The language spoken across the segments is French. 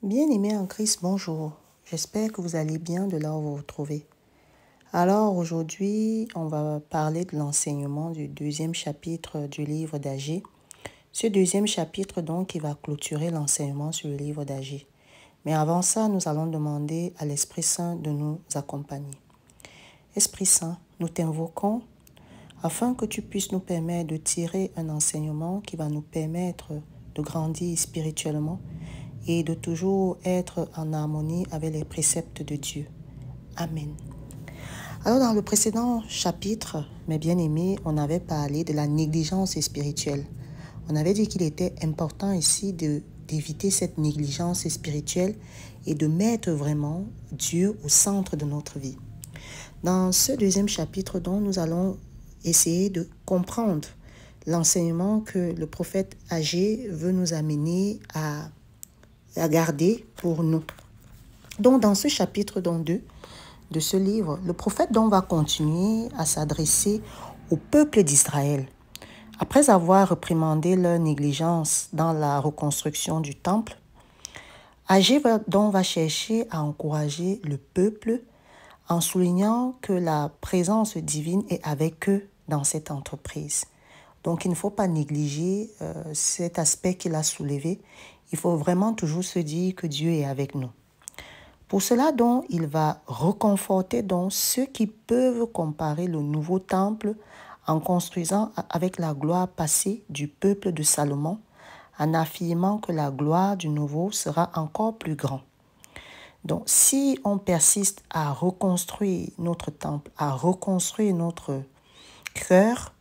Bien-aimés en Christ, bonjour. J'espère que vous allez bien de là où vous vous trouvez. Alors aujourd'hui, on va parler de l'enseignement du deuxième chapitre du livre d'Agé. Ce deuxième chapitre donc, il va clôturer l'enseignement sur le livre d'Agé. Mais avant ça, nous allons demander à l'Esprit Saint de nous accompagner. Esprit Saint, nous t'invoquons afin que tu puisses nous permettre de tirer un enseignement qui va nous permettre de grandir spirituellement et de toujours être en harmonie avec les préceptes de Dieu. Amen. Alors dans le précédent chapitre, mes bien-aimés, on avait parlé de la négligence spirituelle. On avait dit qu'il était important ici d'éviter cette négligence spirituelle et de mettre vraiment Dieu au centre de notre vie. Dans ce deuxième chapitre, donc, nous allons essayer de comprendre l'enseignement que le prophète Agé veut nous amener à garder pour nous. Donc, dans ce chapitre 2 de ce livre, le prophète donc va continuer à s'adresser au peuple d'Israël. Après avoir réprimandé leur négligence dans la reconstruction du temple, Agé va chercher à encourager le peuple en soulignant que la présence divine est avec eux dans cette entreprise. Donc, il ne faut pas négliger cet aspect qu'il a soulevé. Il faut vraiment toujours se dire que Dieu est avec nous. Pour cela, donc, il va reconforter donc ceux qui peuvent comparer le nouveau temple en construisant avec la gloire passée du peuple de Salomon, en affirmant que la gloire du nouveau sera encore plus grande. Donc, si on persiste à reconstruire notre temple, à reconstruire notre cœur,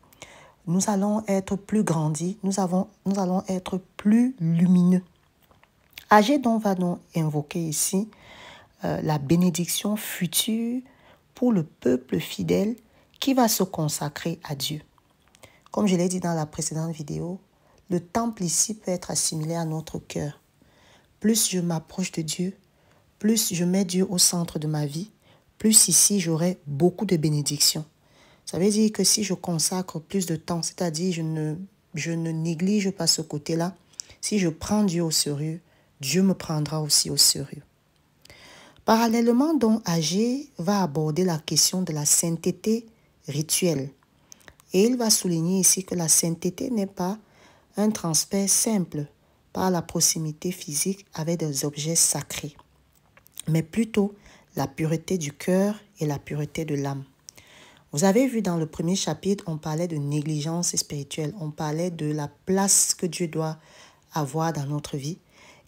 nous allons être plus grandis, nous allons être plus lumineux. Agé donc va donc invoquer ici la bénédiction future pour le peuple fidèle qui va se consacrer à Dieu. Comme je l'ai dit dans la précédente vidéo, le temple ici peut être assimilé à notre cœur. Plus je m'approche de Dieu, plus je mets Dieu au centre de ma vie, plus ici j'aurai beaucoup de bénédictions. Ça veut dire que si je consacre plus de temps, c'est-à-dire je ne néglige pas ce côté-là, si je prends Dieu au sérieux, Dieu me prendra aussi au sérieux. Parallèlement, donc, Agé va aborder la question de la sainteté rituelle. Et il va souligner ici que la sainteté n'est pas un transfert simple par la proximité physique avec des objets sacrés, mais plutôt la pureté du cœur et la pureté de l'âme. Vous avez vu dans le premier chapitre, on parlait de négligence spirituelle, on parlait de la place que Dieu doit avoir dans notre vie.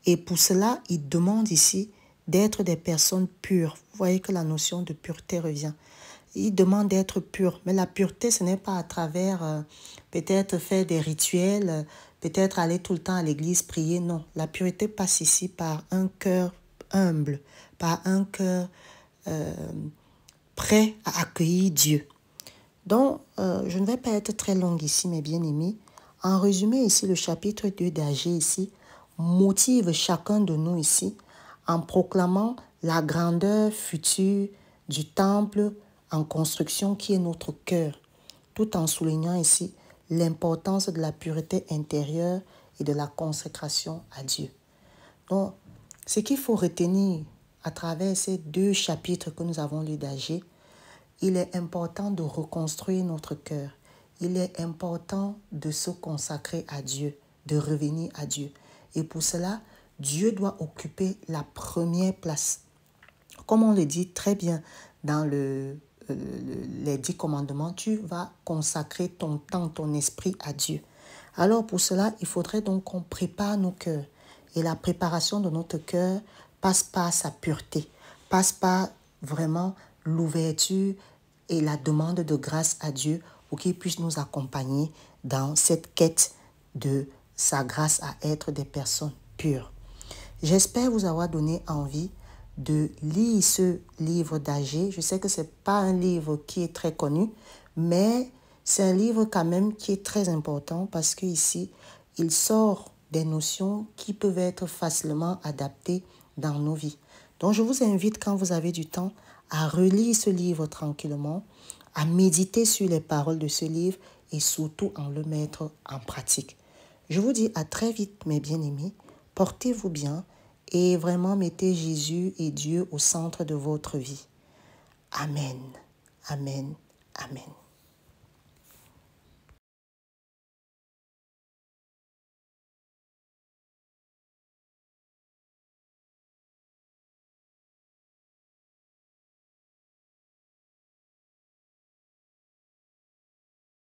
Et pour cela, il demande ici d'être des personnes pures. Vous voyez que la notion de pureté revient. Il demande d'être pur, mais la pureté, ce n'est pas à travers peut-être faire des rituels, peut-être aller tout le temps à l'église prier. Non, la pureté passe ici par un cœur humble, par un cœur prêt à accueillir Dieu. Donc, je ne vais pas être très longue ici, mes bien-aimés. En résumé, ici, le chapitre 2 d'Agé ici motive chacun de nous ici en proclamant la grandeur future du temple en construction qui est notre cœur, tout en soulignant ici l'importance de la pureté intérieure et de la consécration à Dieu. Donc, ce qu'il faut retenir à travers ces deux chapitres que nous avons lus d'Agé, il est important de reconstruire notre cœur. Il est important de se consacrer à Dieu, de revenir à Dieu. Et pour cela, Dieu doit occuper la première place. Comme on le dit très bien dans les 10 commandements, tu vas consacrer ton temps, ton esprit à Dieu. Alors pour cela, il faudrait donc qu'on prépare nos cœurs. Et la préparation de notre cœur passe par sa pureté, passe par vraiment l'ouverture et la demande de grâce à Dieu pour qu'il puisse nous accompagner dans cette quête de sa grâce à être des personnes pures. J'espère vous avoir donné envie de lire ce livre d'Agé. Je sais que ce n'est pas un livre qui est très connu, mais c'est un livre quand même qui est très important parce qu'ici, il sort des notions qui peuvent être facilement adaptées dans nos vies. Donc, je vous invite, quand vous avez du temps, à relire ce livre tranquillement, à méditer sur les paroles de ce livre et surtout à le mettre en pratique. Je vous dis à très vite, mes bien-aimés. Portez-vous bien et vraiment mettez Jésus et Dieu au centre de votre vie. Amen, amen, amen.